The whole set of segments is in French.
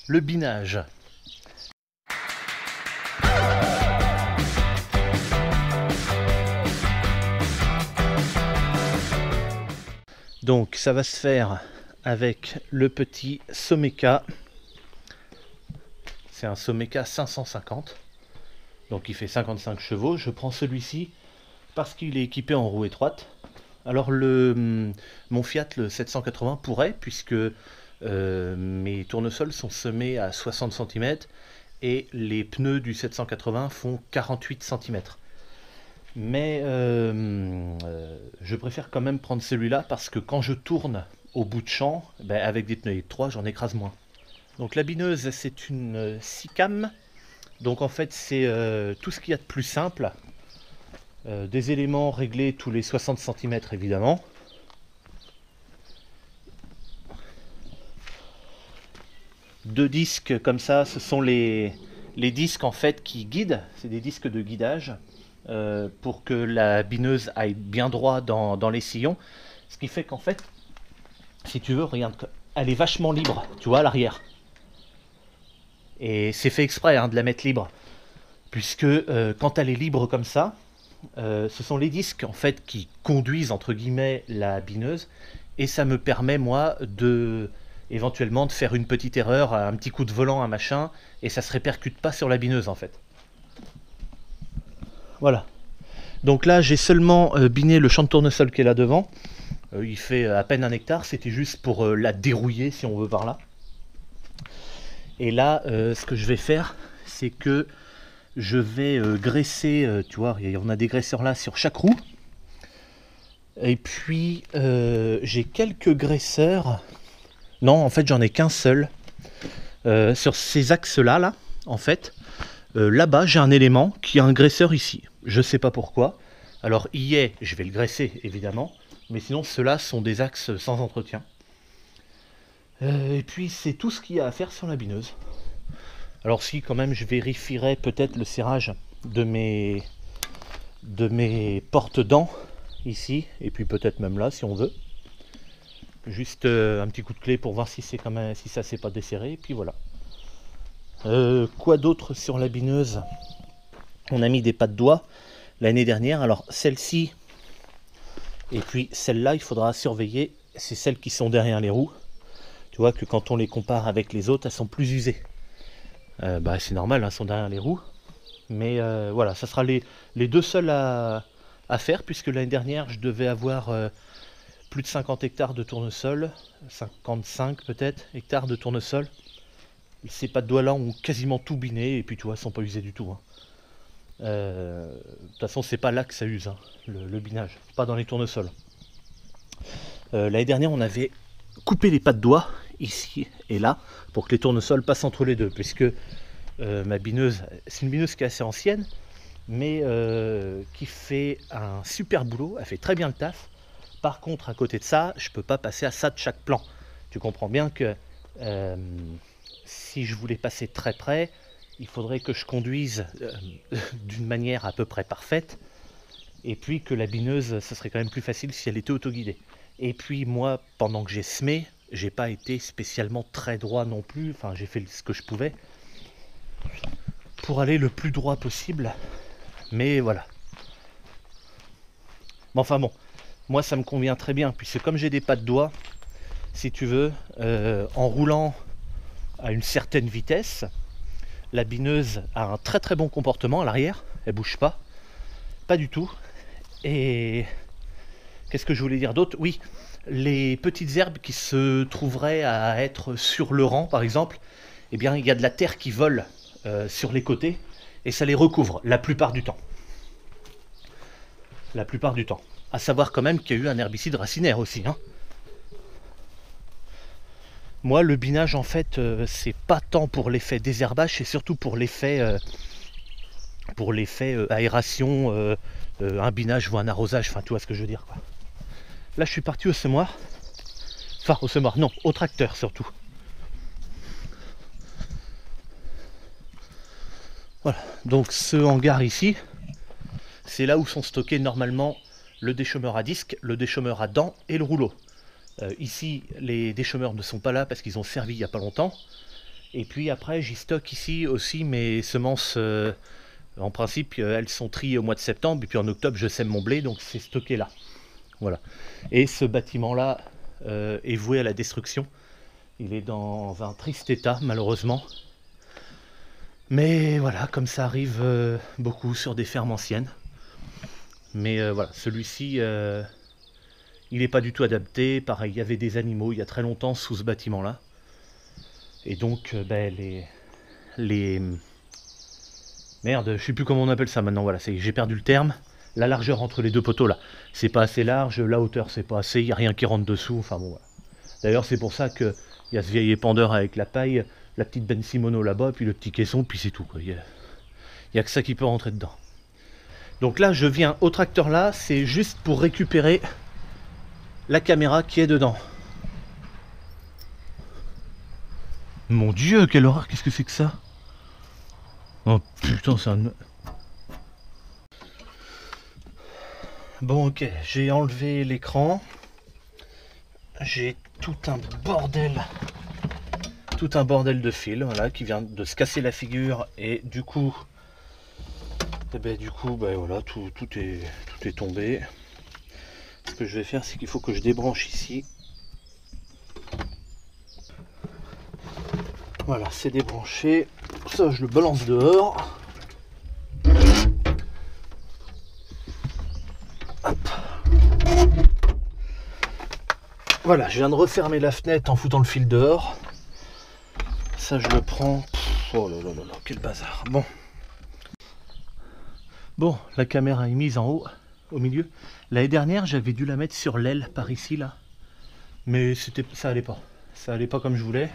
le binage. Donc ça va se faire avec le petit Someka. C'est un Someka 550. Donc il fait 55 chevaux. Je prends celui-ci parce qu'il est équipé en roue étroite. Alors mon Fiat le 780 pourrait, puisque mes tournesols sont semés à 60 cm et les pneus du 780 font 48 cm. Mais je préfère quand même prendre celui-là parce que quand je tourne au bout de champ, ben, avec des pneus étroits, j'en écrase moins. Donc la bineuse, c'est une 6 cam. Donc en fait, c'est tout ce qu'il y a de plus simple. Des éléments réglés tous les 60 cm évidemment. Deux disques comme ça, ce sont les disques en fait qui guident. C'est des disques de guidage. Pour que la bineuse aille bien droit dans les sillons. Ce qui fait qu'en fait, si tu veux, regarde, elle est vachement libre, tu vois, à l'arrière. Et c'est fait exprès de la mettre libre. Puisque quand elle est libre comme ça, ce sont les disques en fait qui conduisent entre guillemets la bineuse. Et ça me permet moi éventuellement de faire une petite erreur, un petit coup de volant, un machin, et ça se répercute pas sur la bineuse en fait. Voilà. Donc là, j'ai seulement biné le champ de tournesol qui est là devant. Il fait à peine 1 hectare. C'était juste pour la dérouiller, si on veut par là. Et là, ce que je vais faire, c'est que je vais graisser. Tu vois, on a des graisseurs là sur chaque roue. Et puis, j'ai quelques graisseurs. Non, en fait, j'en ai qu'un seul. Sur ces axes-là, en fait. Là-bas, j'ai un élément qui a un graisseur ici. Je sais pas pourquoi. Alors, je vais le graisser, évidemment. Mais sinon, ceux-là sont des axes sans entretien. Et puis, c'est tout ce qu'il y a à faire sur la bineuse. Alors, si, quand même, je vérifierai peut-être le serrage de mes porte-dents, ici. Et puis, peut-être même là, si on veut. Juste un petit coup de clé pour voir si ça s'est pas desserré. Et puis, voilà. Quoi d'autre sur la bineuse? On a mis des pas de doigts l'année dernière. Alors celle-ci et puis celle-là, il faudra surveiller. C'est celles qui sont derrière les roues. Tu vois que quand on les compare avec les autres, elles sont plus usées. C'est normal, elles sont derrière les roues. Mais voilà, ça sera les deux seules à faire, puisque l'année dernière, je devais avoir plus de 50 hectares de tournesol. 55 peut-être hectares de tournesol. Ces pas de doigts là ont quasiment tout biné et puis tu vois, ils sont pas usés du tout. De toute façon, c'est pas là que ça use, le binage, pas dans les tournesols. L'année dernière, on avait coupé les pas de doigts ici et là pour que les tournesols passent entre les deux, puisque ma bineuse, c'est une bineuse qui est assez ancienne, mais qui fait un super boulot, elle fait très bien le taf. Par contre, à côté de ça, je peux pas passer à ça de chaque plan. Tu comprends bien que si je voulais passer très près, il faudrait que je conduise d'une manière à peu près parfaite, et puis que la bineuse, ça serait quand même plus facile si elle était autoguidée. Et puis moi, pendant que j'ai semé, j'ai pas été spécialement très droit non plus, enfin j'ai fait ce que je pouvais pour aller le plus droit possible, mais voilà. Mais enfin bon, moi ça me convient très bien, puisque comme j'ai des pas de doigts, si tu veux, en roulant à une certaine vitesse, la bineuse a un très très bon comportement à l'arrière, elle bouge pas du tout. Et qu'est-ce que je voulais dire d'autre? Oui, les petites herbes qui se trouveraient à être sur le rang par exemple, eh bien il y a de la terre qui vole sur les côtés et ça les recouvre la plupart du temps. La plupart du temps. À savoir quand même qu'il y a eu un herbicide racinaire aussi. Moi, le binage, en fait, c'est pas tant pour l'effet désherbage, c'est surtout pour l'effet aération, un binage ou un arrosage, enfin, tu vois ce que je veux dire, quoi. Là, je suis parti au semoir. Enfin, au semoir, non, au tracteur surtout. Voilà, donc ce hangar ici, c'est là où sont stockés normalement le déchômeur à disque, le déchômeur à dents et le rouleau. Ici, les déchômeurs ne sont pas là parce qu'ils ont servi il n'y a pas longtemps. Et puis après, j'y stocke ici aussi mes semences. En principe, elles sont triées au mois de septembre, et puis en octobre, je sème mon blé, donc c'est stocké là. Voilà. Et ce bâtiment-là est voué à la destruction. Il est dans un triste état, malheureusement. Mais voilà, comme ça arrive beaucoup sur des fermes anciennes. Mais voilà, celui-ci, il n'est pas du tout adapté. Pareil, il y avait des animaux il y a très longtemps sous ce bâtiment-là. Et donc, les... Merde, je sais plus comment on appelle ça maintenant, voilà, j'ai perdu le terme. La largeur entre les deux poteaux là, c'est pas assez large, la hauteur c'est pas assez, il n'y a rien qui rentre dessous, enfin bon voilà. D'ailleurs c'est pour ça qu'il y a ce vieil épandeur avec la paille, la petite Ben Simono là-bas, puis le petit caisson, puis c'est tout quoi. Il y a que ça qui peut rentrer dedans. Donc là je viens au tracteur là, c'est juste pour récupérer la caméra qui est dedans. Mon Dieu, quelle horreur, qu'est-ce que c'est que ça? Oh putain, c'est un... Bon ok, j'ai enlevé l'écran. J'ai tout un bordel de fil, voilà, qui vient de se casser la figure. Et du coup, voilà, tout est tombé. Ce que je vais faire, c'est qu'il faut que je débranche ici. Voilà, c'est débranché. Ça, je le balance dehors. Hop. Voilà, je viens de refermer la fenêtre en foutant le fil dehors. Ça, je le prends. Oh là là là là, quel bazar. Bon, la caméra est mise en haut, au milieu. L'année dernière, j'avais dû la mettre sur l'aile par ici, là. Mais ça allait pas. Ça allait pas comme je voulais.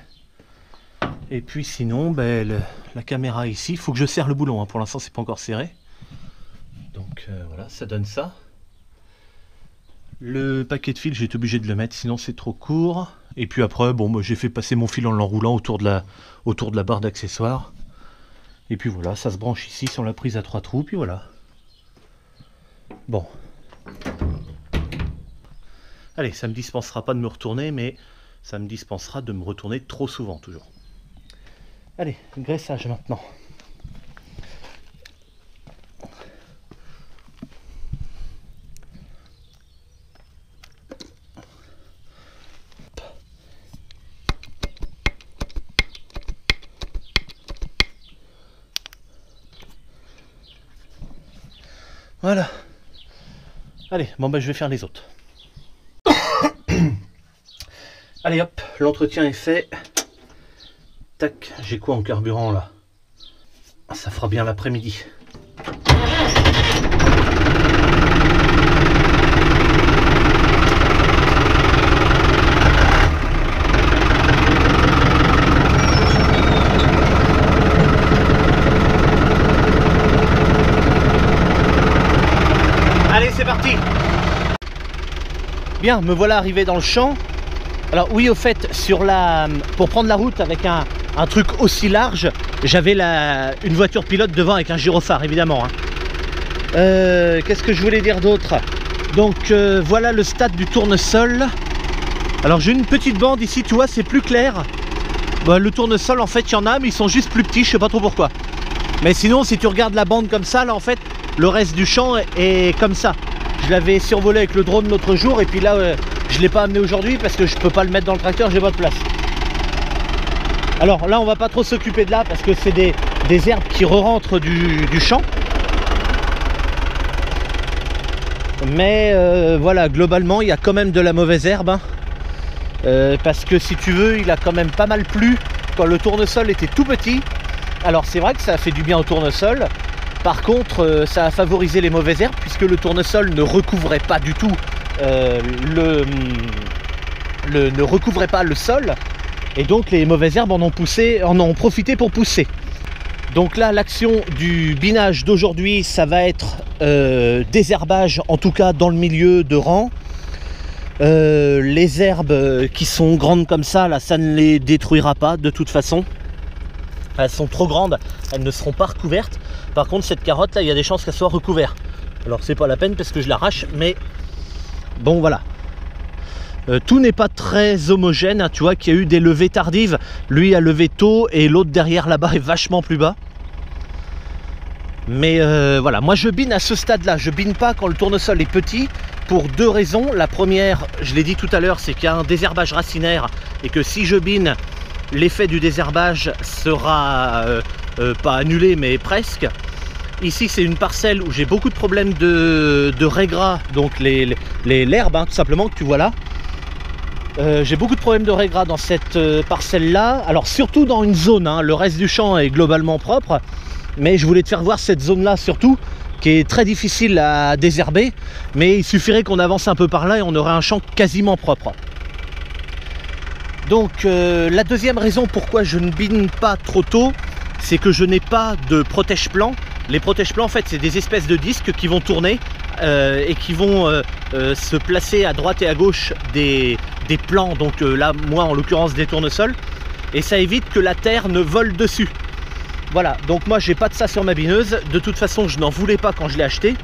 Et puis sinon, la caméra ici, il faut que je serre le boulon, hein. Pour l'instant c'est pas encore serré. Donc voilà, ça donne ça. Le paquet de fil, j'ai été obligé de le mettre, sinon c'est trop court. Et puis après, bon, moi j'ai fait passer mon fil en l'enroulant autour de la barre d'accessoires. Et puis voilà, ça se branche ici sur la prise à 3 trous, puis voilà. Bon. Allez, ça me dispensera pas de me retourner, mais ça me dispensera de me retourner trop souvent toujours. Allez, graissage maintenant. Voilà. Allez, bon je vais faire les autres. Allez hop, l'entretien est fait. Tac, j'ai quoi en carburant là? Ça fera bien l'après-midi. Allez, c'est parti. Bien, me voilà arrivé dans le champ. Alors oui, au fait, pour prendre la route avec un truc aussi large, j'avais une voiture pilote devant avec un gyrophare évidemment, hein. Qu'est-ce que je voulais dire d'autre? Donc voilà le stade du tournesol. Alors j'ai une petite bande ici, tu vois, c'est plus clair. Le tournesol en fait il y en a, mais ils sont juste plus petits, je sais pas trop pourquoi. Mais sinon si tu regardes la bande comme ça, là en fait le reste du champ est comme ça. Je l'avais survolé avec le drone l'autre jour et puis là je l'ai pas amené aujourd'hui parce que je peux pas le mettre dans le tracteur, j'ai pas de place. Alors là on va pas trop s'occuper de là parce que c'est des herbes qui re-rentrent du champ. Mais voilà, globalement il y a quand même de la mauvaise herbe, hein. Parce que si tu veux, il a quand même pas mal plu quand le tournesol était tout petit. Alors c'est vrai que ça a fait du bien au tournesol. Par contre ça a favorisé les mauvaises herbes puisque le tournesol ne recouvrait pas du tout ne recouvrait pas le sol. Et donc les mauvaises herbes en ont profité pour pousser. Donc là l'action du binage d'aujourd'hui, ça va être désherbage, en tout cas dans le milieu de rang. Les herbes qui sont grandes comme ça, là, ça ne les détruira pas de toute façon. Elles sont trop grandes, elles ne seront pas recouvertes. Par contre cette carotte là, il y a des chances qu'elle soit recouverte. Alors c'est pas la peine parce que je l'arrache, mais bon voilà. tout n'est pas très homogène, hein, tu vois qu'il y a eu des levées tardives. Lui a levé tôt et l'autre derrière là-bas est vachement plus bas. Mais voilà, moi je bine à ce stade-là, je bine pas quand le tournesol est petit pour deux raisons. La première, je l'ai dit tout à l'heure, c'est qu'il y a un désherbage racinaire et que si je bine, l'effet du désherbage sera pas annulé mais presque. Ici c'est une parcelle où j'ai beaucoup de problèmes de raies gras, donc l'herbe hein, tout simplement que tu vois là. J'ai beaucoup de problèmes de raies gras dans cette parcelle là, alors surtout dans une zone, hein, le reste du champ est globalement propre. Mais je voulais te faire voir cette zone là surtout, qui est très difficile à désherber. Mais il suffirait qu'on avance un peu par là et on aurait un champ quasiment propre. Donc la deuxième raison pourquoi je ne bine pas trop tôt, c'est que je n'ai pas de protège-plan. Les protège-plans en fait c'est des espèces de disques qui vont tourner et qui vont se placer à droite et à gauche des plants. Donc là moi en l'occurrence des tournesols. Et ça évite que la terre ne vole dessus. Voilà, donc moi j'ai pas de ça sur ma bineuse. De toute façon je n'en voulais pas quand je l'ai acheté,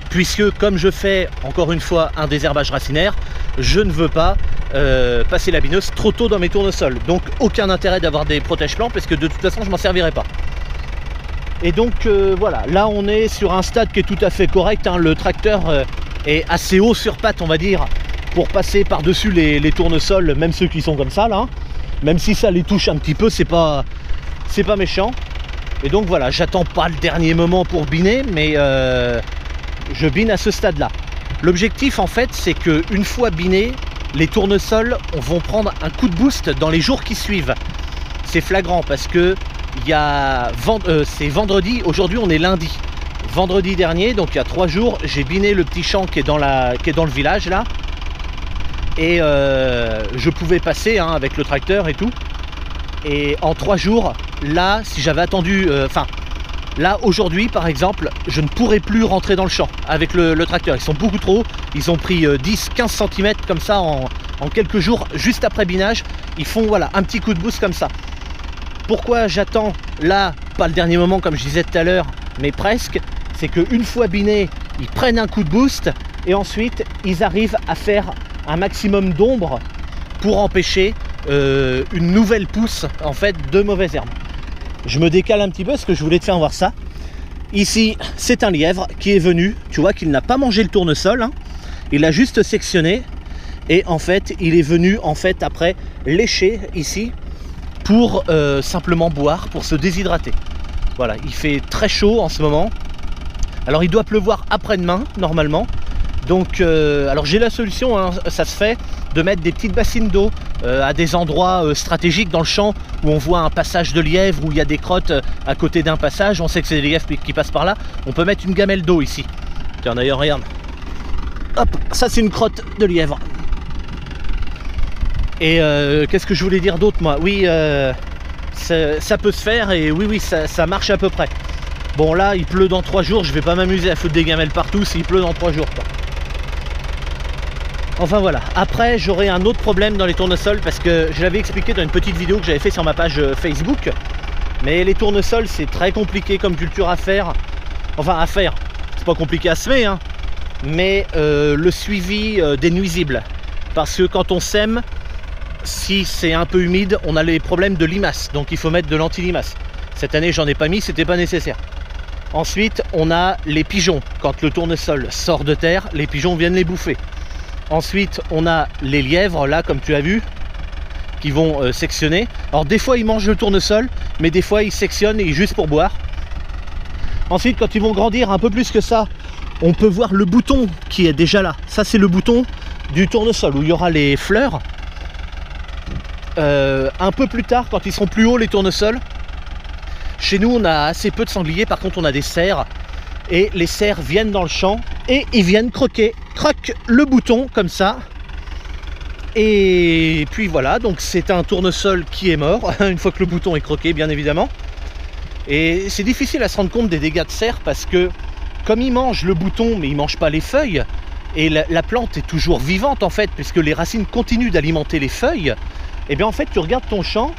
puisque comme je fais encore une fois un désherbage racinaire, je ne veux pas passer la bineuse trop tôt dans mes tournesols. Donc aucun intérêt d'avoir des protège-plants parce que de toute façon je m'en servirai pas. Et donc voilà, là on est sur un stade qui est tout à fait correct, hein. Le tracteur est assez haut sur pattes on va dire, pour passer par dessus les tournesols, même ceux qui sont comme ça là, hein. Même si ça les touche un petit peu, c'est pas méchant. Et donc voilà, j'attends pas le dernier moment pour biner, mais je bine à ce stade là. L'objectif en fait c'est que une fois biné, les tournesols vont prendre un coup de boost dans les jours qui suivent. C'est flagrant parce que c'est vendredi, aujourd'hui on est lundi. Vendredi dernier, donc il y a 3 jours, j'ai biné le petit champ qui est dans le village là. Et je pouvais passer hein, avec le tracteur et tout. Et en 3 jours, là, si j'avais attendu, là aujourd'hui par exemple, je ne pourrais plus rentrer dans le champ avec le tracteur. Ils sont beaucoup trop hauts, ils ont pris 10-15 cm comme ça en quelques jours, juste après binage. Ils font voilà un petit coup de boost comme ça. Pourquoi j'attends là, pas le dernier moment comme je disais tout à l'heure, mais presque, c'est qu'une fois binés, ils prennent un coup de boost et ensuite ils arrivent à faire un maximum d'ombre pour empêcher une nouvelle pousse en fait de mauvaises herbes. Je me décale un petit peu parce que je voulais te faire voir ça. Ici c'est un lièvre qui est venu, tu vois qu'il n'a pas mangé le tournesol, hein. Il a juste sectionné et en fait il est venu en fait après lécher ici pour simplement boire, pour se déshydrater. Voilà, il fait très chaud en ce moment. Alors il doit pleuvoir après-demain normalement. Donc alors j'ai la solution, hein, ça se fait, de mettre des petites bassines d'eau à des endroits stratégiques dans le champ où on voit un passage de lièvre, où il y a des crottes à côté d'un passage, on sait que c'est des lièvres qui passent par là, on peut mettre une gamelle d'eau ici. Tiens d'ailleurs regarde, hop, ça c'est une crotte de lièvre. Et qu'est-ce que je voulais dire d'autre moi? Oui, ça peut se faire et oui ça marche à peu près. Bon là il pleut dans 3 jours, je vais pas m'amuser à foutre des gamelles partout s'il pleut dans 3 jours quoi. Enfin voilà, après j'aurai un autre problème dans les tournesols parce que je l'avais expliqué dans une petite vidéo que j'avais fait sur ma page Facebook. Mais les tournesols c'est très compliqué comme culture à faire. Enfin à faire, c'est pas compliqué à semer hein. Mais le suivi des nuisibles. Parce que quand on sème, si c'est un peu humide, on a les problèmes de limaces. Donc il faut mettre de l'anti-limace. Cette année j'en ai pas mis, c'était pas nécessaire. Ensuite on a les pigeons. Quand le tournesol sort de terre, les pigeons viennent les bouffer. Ensuite, on a les lièvres, là, comme tu as vu, qui vont sectionner. Alors, des fois, ils mangent le tournesol, mais des fois, ils sectionnent et juste pour boire. Ensuite, quand ils vont grandir un peu plus que ça, on peut voir le bouton qui est déjà là. Ça, c'est le bouton du tournesol, où il y aura les fleurs. Un peu plus tard, quand ils seront plus hauts, les tournesols, chez nous, on a assez peu de sangliers. Par contre, on a des cerfs. Et les cerfs viennent dans le champ et ils viennent croquer le bouton comme ça. Et puis voilà, donc c'est un tournesol qui est mort une fois que le bouton est croqué bien évidemment. Et c'est difficile à se rendre compte des dégâts de cerf parce que comme ils mangent le bouton mais ils mangent pas les feuilles, et la plante est toujours vivante en fait puisque les racines continuent d'alimenter les feuilles, et bien en fait tu regardes ton champ,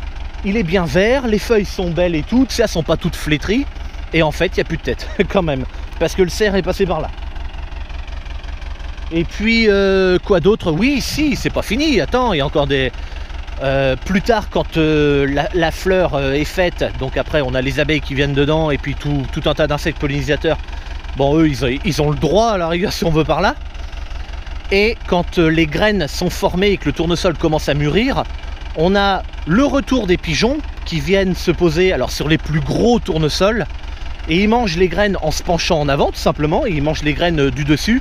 il est bien vert, les feuilles sont belles et tout, elles sont pas toutes flétries, et en fait il n'y a plus de tête quand même parce que le cerf est passé par là. Et puis quoi d'autre? Oui, si, c'est pas fini. Attends, il y a encore des... plus tard, quand la fleur est faite, donc après on a les abeilles qui viennent dedans et puis tout un tas d'insectes pollinisateurs. Bon, eux, ils ont le droit à la rigueur si on veut par là. Et quand les graines sont formées et que le tournesol commence à mûrir, on a le retour des pigeons qui viennent se poser alors sur les plus gros tournesols et ils mangent les graines en se penchant en avant tout simplement, et ils mangent les graines du dessus.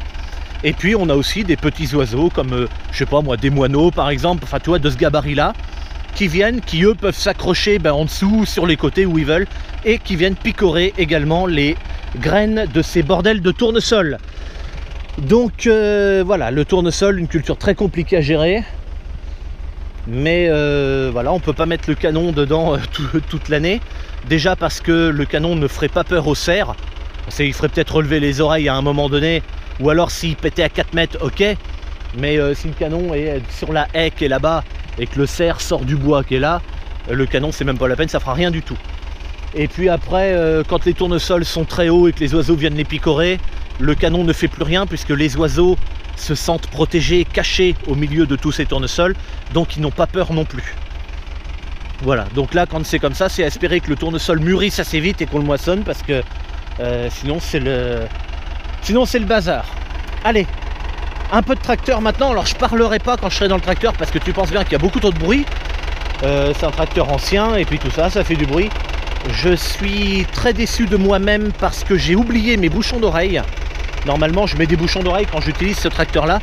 Et puis on a aussi des petits oiseaux comme, je sais pas moi, des moineaux par exemple, enfin tu vois, de ce gabarit-là, qui viennent, qui eux peuvent s'accrocher en dessous, sur les côtés où ils veulent, et qui viennent picorer également les graines de ces bordels de tournesol. Donc voilà, le tournesol, une culture très compliquée à gérer. Mais voilà, on peut pas mettre le canon dedans toute l'année. Déjà parce que le canon ne ferait pas peur aux cerfs. Il ferait peut-être relever les oreilles à un moment donné. Ou alors s'il pétait à 4 mètres, ok. Mais si le canon est sur la haie qui est là-bas et que le cerf sort du bois qui est là, le canon c'est même pas la peine, ça fera rien du tout. Et puis après, quand les tournesols sont très hauts et que les oiseaux viennent les picorer, le canon ne fait plus rien puisque les oiseaux se sentent protégés, cachés au milieu de tous ces tournesols, donc ils n'ont pas peur non plus. Voilà, donc là quand c'est comme ça, c'est à espérer que le tournesol mûrisse assez vite et qu'on le moissonne parce que sinon c'est le bazar. Allez, un peu de tracteur maintenant. Alors je parlerai pas quand je serai dans le tracteur parce que tu penses bien qu'il y a beaucoup trop de bruit. C'est un tracteur ancien et puis tout ça, ça fait du bruit. Je suis très déçu de moi-même parce que j'ai oublié mes bouchons d'oreille. Normalement je mets des bouchons d'oreille quand j'utilise ce tracteur là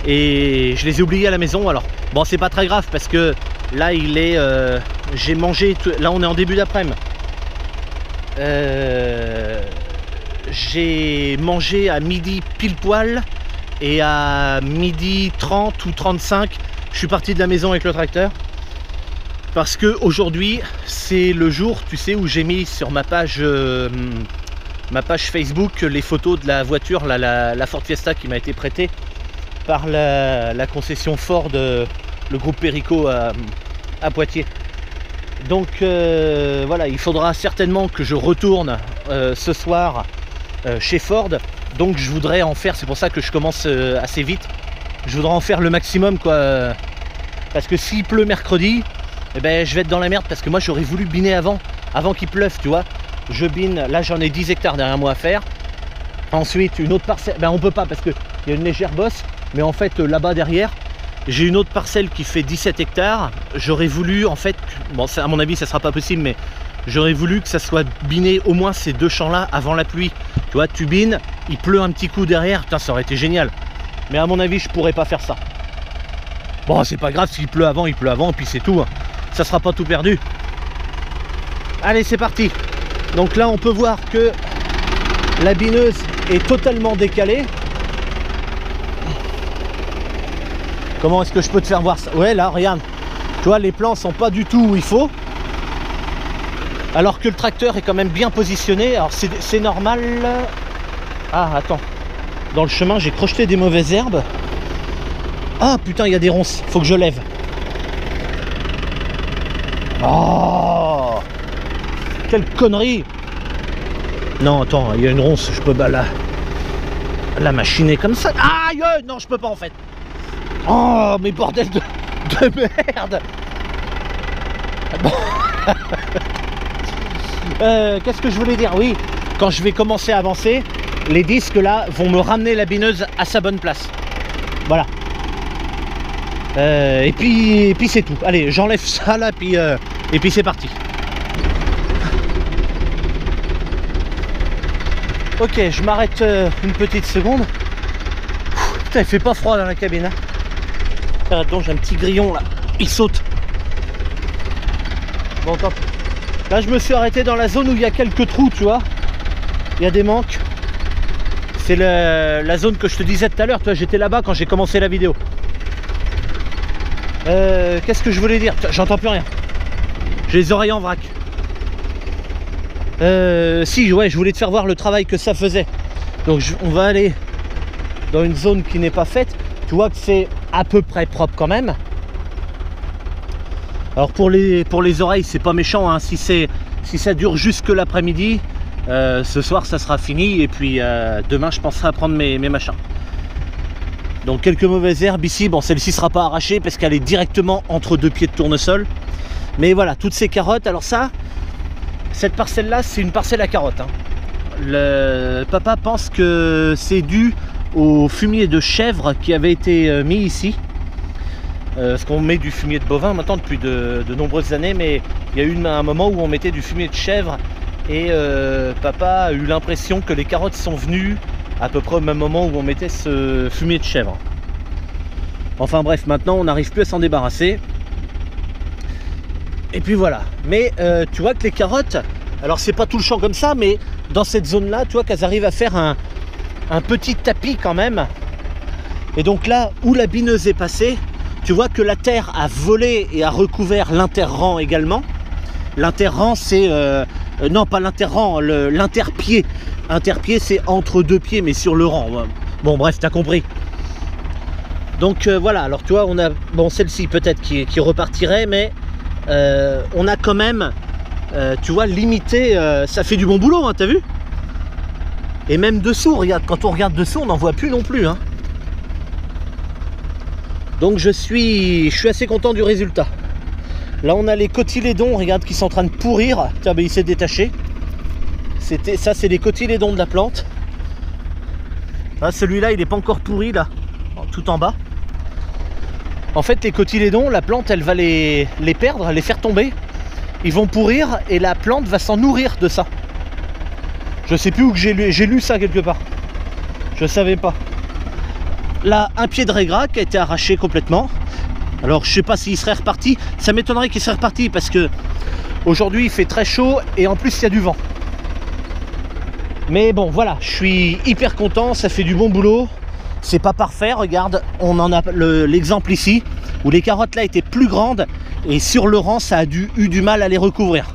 et je les ai oubliés à la maison. Alors bon, c'est pas très grave parce que là il est j'ai mangé, là on est en début d'après-midi, j'ai mangé à midi pile poil et à midi 30 ou 35 je suis parti de la maison avec le tracteur parce que aujourd'hui c'est le jour, tu sais, où j'ai mis sur ma page Facebook les photos de la voiture, la Ford Fiesta qui m'a été prêtée par la concession Ford, le groupe Perico à Poitiers. Donc voilà, il faudra certainement que je retourne ce soir chez Ford. Donc je voudrais en faire, c'est pour ça que je commence assez vite, je voudrais en faire le maximum quoi, parce que s'il pleut mercredi, eh ben, je vais être dans la merde parce que moi j'aurais voulu biner avant qu'il pleuve, tu vois. Je bine, là j'en ai 10 hectares derrière moi à faire. Ensuite une autre parcelle, ben on peut pas parce qu'il y a une légère bosse, mais en fait là-bas derrière j'ai une autre parcelle qui fait 17 hectares. J'aurais voulu en fait, bon à mon avis ça sera pas possible, mais j'aurais voulu que ça soit biné au moins ces deux champs là avant la pluie. Tu vois, tu bines, il pleut un petit coup derrière, putain ça aurait été génial. Mais à mon avis je pourrais pas faire ça. Bon c'est pas grave, s'il pleut avant, il pleut avant et puis c'est tout, ça sera pas tout perdu. Allez c'est parti. Donc là on peut voir que la bineuse est totalement décalée. Comment est-ce que je peux te faire voir ça? Ouais là regarde, tu vois les plans sont pas du tout où il faut, alors que le tracteur est quand même bien positionné. Alors c'est normal. Ah attends, dans le chemin j'ai crocheté des mauvaises herbes. Ah putain, il y a des ronces, faut que je lève. Oh quelle connerie. Non attends, il y a une ronce, je peux la machiner comme ça. Aïe, non je peux pas en fait. Oh mais bordel de merde. Bon. Qu'est-ce que je voulais dire? Oui, quand je vais commencer à avancer, les disques là vont me ramener la bineuse à sa bonne place. Voilà. Et puis c'est tout. Allez, j'enlève ça là, et puis c'est parti. Ok, je m'arrête une petite seconde. Putain, il fait pas froid dans la cabine. Arrête donc, j'ai un petit grillon là. Il saute. Bon, tant pis. Là, je me suis arrêté dans la zone où il y a quelques trous, tu vois. Il y a des manques. C'est la zone que je te disais tout à l'heure. Toi, j'étais là-bas quand j'ai commencé la vidéo. Qu'est-ce que je voulais dire? J'entends plus rien. J'ai les oreilles en vrac. Si, ouais, je voulais te faire voir le travail que ça faisait. Donc, on va aller dans une zone qui n'est pas faite. Tu vois que c'est à peu près propre quand même. Alors pour les oreilles, c'est pas méchant, hein. Si ça dure jusque l'après-midi, ce soir ça sera fini et puis demain je penserai à prendre mes machins. Donc quelques mauvaises herbes ici. Bon, celle-ci ne sera pas arrachée parce qu'elle est directement entre deux pieds de tournesol. Mais voilà, toutes ces carottes. Alors ça, cette parcelle-là, c'est une parcelle à carottes, hein. Le papa pense que c'est dû au fumier de chèvre qui avait été mis ici. Parce qu'on met du fumier de bovin maintenant depuis de nombreuses années, mais il y a eu un moment où on mettait du fumier de chèvre et papa a eu l'impression que les carottes sont venues à peu près au même moment où on mettait ce fumier de chèvre. Enfin bref, maintenant on n'arrive plus à s'en débarrasser. Et puis voilà. Mais tu vois que les carottes, alors c'est pas tout le champ comme ça, mais dans cette zone là, tu vois qu'elles arrivent à faire un petit tapis quand même. Et donc là où la bineuse est passée, tu vois que la terre a volé et a recouvert l'interrang également. L'interrang c'est... non pas l'interrang, l'interpied. Interpied c'est entre deux pieds mais sur le rang. Bon bref, t'as compris. Donc voilà, alors tu vois on a... Bon celle-ci peut-être qui repartirait, mais on a quand même... tu vois limité, ça fait du bon boulot, hein, t'as vu? Et même dessous, regarde, quand on regarde dessous on n'en voit plus non plus, hein. Donc je suis assez content du résultat. Là on a les cotylédons, regarde, qui sont en train de pourrir. Tiens, ben, il s'est détaché. Ça c'est les cotylédons de la plante. Ah, celui-là il n'est pas encore pourri là, tout en bas. En fait les cotylédons, la plante elle va les perdre, les faire tomber. Ils vont pourrir et la plante va s'en nourrir de ça. Je sais plus où que j'ai lu ça quelque part. Je savais pas. Là, un pied de raigra qui a été arraché complètement. Alors, je sais pas s'il serait reparti. Ça m'étonnerait qu'il serait reparti parce que aujourd'hui il fait très chaud et en plus il y a du vent. Mais bon, voilà, je suis hyper content. Ça fait du bon boulot. C'est pas parfait. Regarde, on en a l'exemple ici où les carottes là étaient plus grandes et sur le rang, ça a eu du mal à les recouvrir.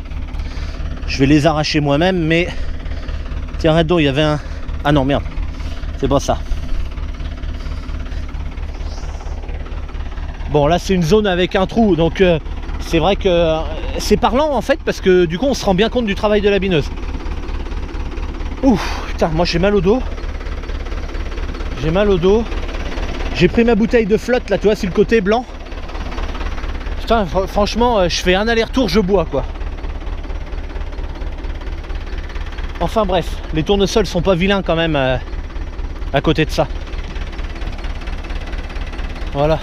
Je vais les arracher moi-même, mais tiens, arrête donc, il y avait un... Ah non, merde, c'est pas ça. Bon là c'est une zone avec un trou, donc c'est vrai que c'est parlant en fait, parce que du coup on se rend bien compte du travail de la bineuse. Ouf, putain, moi j'ai mal au dos. J'ai mal au dos. J'ai pris ma bouteille de flotte là, tu vois, c'est le côté blanc. Putain, franchement, je fais un aller-retour, je bois quoi. Enfin bref, les tournesols sont pas vilains quand même à côté de ça. Voilà.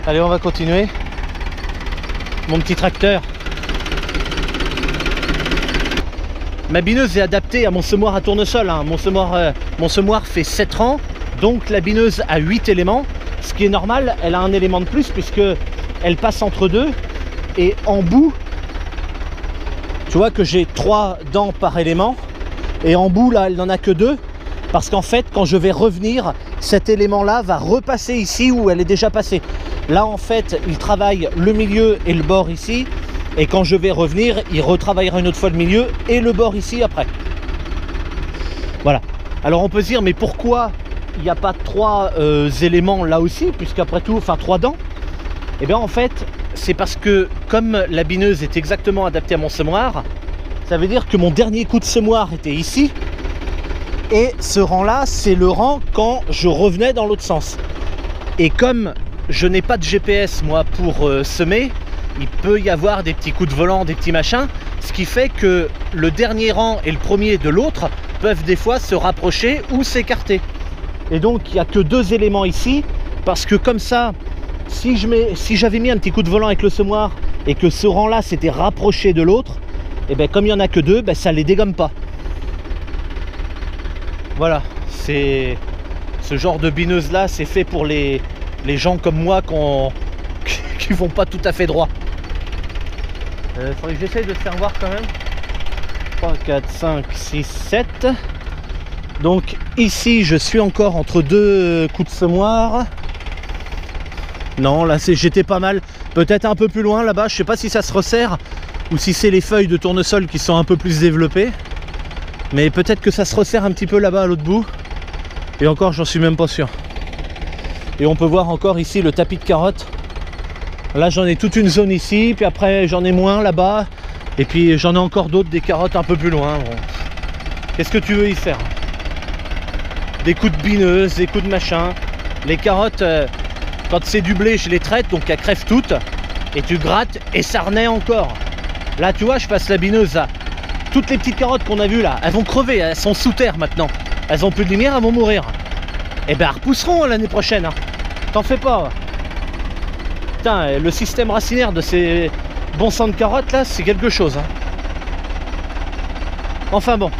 Allez, on va continuer. Mon petit tracteur. Ma bineuse est adaptée à mon semoir à tournesol, hein. Mon semoir fait 7 rangs, donc la bineuse a 8 éléments. Ce qui est normal, elle a un élément de plus puisque elle passe entre deux. Et en bout, tu vois que j'ai 3 dents par élément. Et en bout, là, elle n'en a que 2. Parce qu'en fait, quand je vais revenir, cet élément-là va repasser ici où elle est déjà passée. Là, en fait, il travaille le milieu et le bord ici. Et quand je vais revenir, il retravaillera une autre fois le milieu et le bord ici après. Voilà. Alors, on peut se dire, mais pourquoi il n'y a pas 3 éléments là aussi, puisqu'après tout, enfin 3 dents? Eh bien, en fait, c'est parce que comme la bineuse est exactement adaptée à mon semoir, ça veut dire que mon dernier coup de semoir était ici. Et ce rang-là, c'est le rang quand je revenais dans l'autre sens. Et comme je n'ai pas de GPS, moi, pour semer, il peut y avoir des petits coups de volant, des petits machins, ce qui fait que le dernier rang et le premier de l'autre peuvent des fois se rapprocher ou s'écarter. Et donc, il n'y a que 2 éléments ici, parce que comme ça, si j'avais mis un petit coup de volant avec le semoir et que ce rang-là s'était rapproché de l'autre, et bien comme il n'y en a que 2, ben, ça ne les dégomme pas. Voilà, c'est ce genre de bineuse là, c'est fait pour les gens comme moi qui vont pas tout à fait droit. Faudrait que j'essaye de faire voir quand même. 3, 4, 5, 6, 7. Donc ici je suis encore entre 2 coups de semoir. Non, là j'étais pas mal. Peut-être un peu plus loin là-bas, je sais pas si ça se resserre ou si c'est les feuilles de tournesol qui sont un peu plus développées. Mais peut-être que ça se resserre un petit peu là-bas à l'autre bout. Et encore, j'en suis même pas sûr. Et on peut voir encore ici le tapis de carottes. Là, j'en ai toute une zone ici. Puis après, j'en ai moins là-bas. Et puis, j'en ai encore d'autres, des carottes un peu plus loin. Bon. Qu'est-ce que tu veux y faire? Des coups de bineuse, des coups de machin. Les carottes, quand c'est du blé, je les traite, donc elles crèvent toutes. Et tu grattes et ça renaît encore. Là, tu vois, je passe la bineuse là. Toutes les petites carottes qu'on a vues là, elles vont crever, elles sont sous terre maintenant. Elles ont plus de lumière, elles vont mourir. Et ben, elles repousseront l'année prochaine. Hein. T'en fais pas. Putain, le système racinaire de ces bons sang de carottes là, c'est quelque chose. Hein. Enfin bon,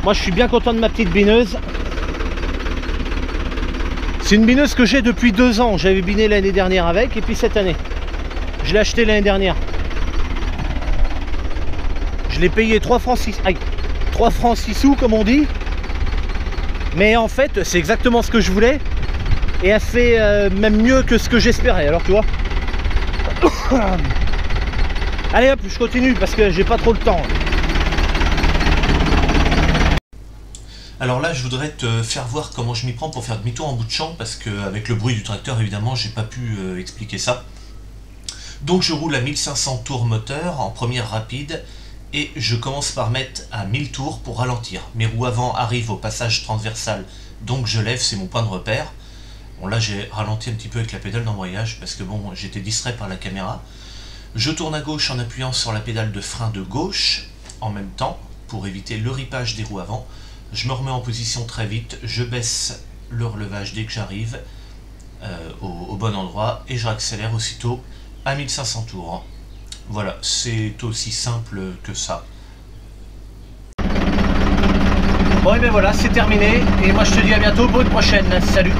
moi je suis bien content de ma petite bineuse. C'est une bineuse que j'ai depuis 2 ans. J'avais biné l'année dernière avec, et puis cette année. Je l'ai acheté l'année dernière. Je l'ai payé 3 francs 6 sous comme on dit. Mais en fait, c'est exactement ce que je voulais. Et elle fait même mieux que ce que j'espérais. Alors tu vois. Allez hop, je continue parce que j'ai pas trop le temps. Alors là, je voudrais te faire voir comment je m'y prends pour faire demi-tour en bout de champ, parce qu'avec le bruit du tracteur, évidemment, j'ai pas pu expliquer ça. Donc je roule à 1500 tours moteur en première rapide, et je commence par mettre à 1000 tours pour ralentir. Mes roues avant arrivent au passage transversal, donc je lève, c'est mon point de repère. Bon là, j'ai ralenti un petit peu avec la pédale d'embrayage, parce que bon, j'étais distrait par la caméra. Je tourne à gauche en appuyant sur la pédale de frein de gauche, en même temps, pour éviter le ripage des roues avant. Je me remets en position très vite, je baisse le relevage dès que j'arrive au bon endroit et je réaccélère aussitôt à 1500 tours. Voilà, c'est aussi simple que ça. Bon et ben voilà, c'est terminé et moi je te dis à bientôt pour une prochaine. Salut!